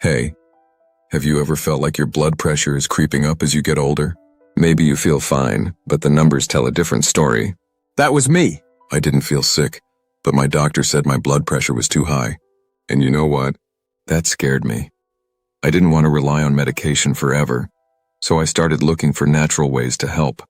Hey, have you ever felt like your blood pressure is creeping up as you get older? Maybe you feel fine, but the numbers tell a different story. That was me. I didn't feel sick, but my doctor said my blood pressure was too high. And you know what? That scared me. I didn't want to rely on medication forever, so I started looking for natural ways to help.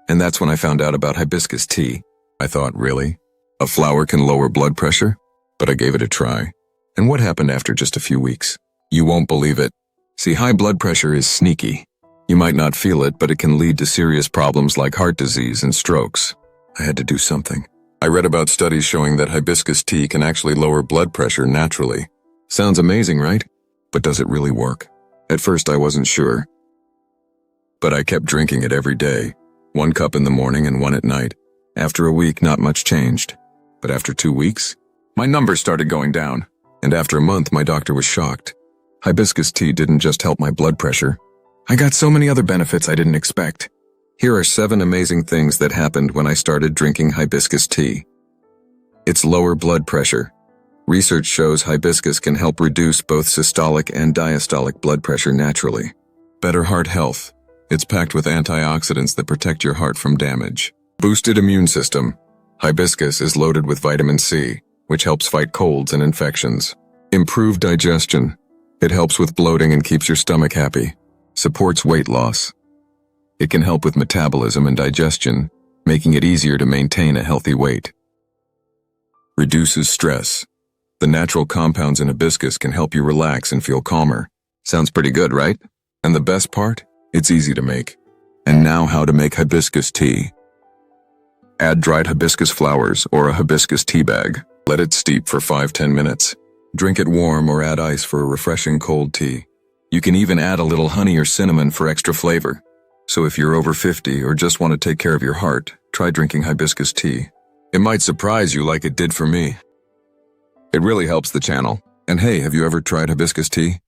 And that's when I found out about hibiscus tea. I thought, really? A flower can lower blood pressure? But I gave it a try. And what happened after just a few weeks? You won't believe it. See, high blood pressure is sneaky. You might not feel it, but it can lead to serious problems like heart disease and strokes. I had to do something. I read about studies showing that hibiscus tea can actually lower blood pressure naturally. Sounds amazing, right? But does it really work? At first I wasn't sure. But I kept drinking it every day. 1 cup in the morning and 1 at night. After a week, not much changed. But after 2 weeks, my numbers started going down. And after a month, my doctor was shocked. Hibiscus tea didn't just help my blood pressure. I got so many other benefits I didn't expect. Here are 7 amazing things that happened when I started drinking hibiscus tea. It's lower blood pressure. Research shows hibiscus can help reduce both systolic and diastolic blood pressure naturally. Better heart health. It's packed with antioxidants that protect your heart from damage. Boosted immune system. Hibiscus is loaded with vitamin C, which helps fight colds and infections. Improved digestion. It helps with bloating and keeps your stomach happy. Supports weight loss. It can help with metabolism and digestion, making it easier to maintain a healthy weight. Reduces stress. The natural compounds in hibiscus can help you relax and feel calmer. Sounds pretty good, right? And the best part? It's easy to make. And now how to make hibiscus tea. Add dried hibiscus flowers or a hibiscus tea bag. Let it steep for 5-10 minutes. Drink it warm or add ice for a refreshing cold tea. You can even add a little honey or cinnamon for extra flavor. So if you're over 50 or just want to take care of your heart, try drinking hibiscus tea. It might surprise you like it did for me. It really helps the channel. And hey, have you ever tried hibiscus tea?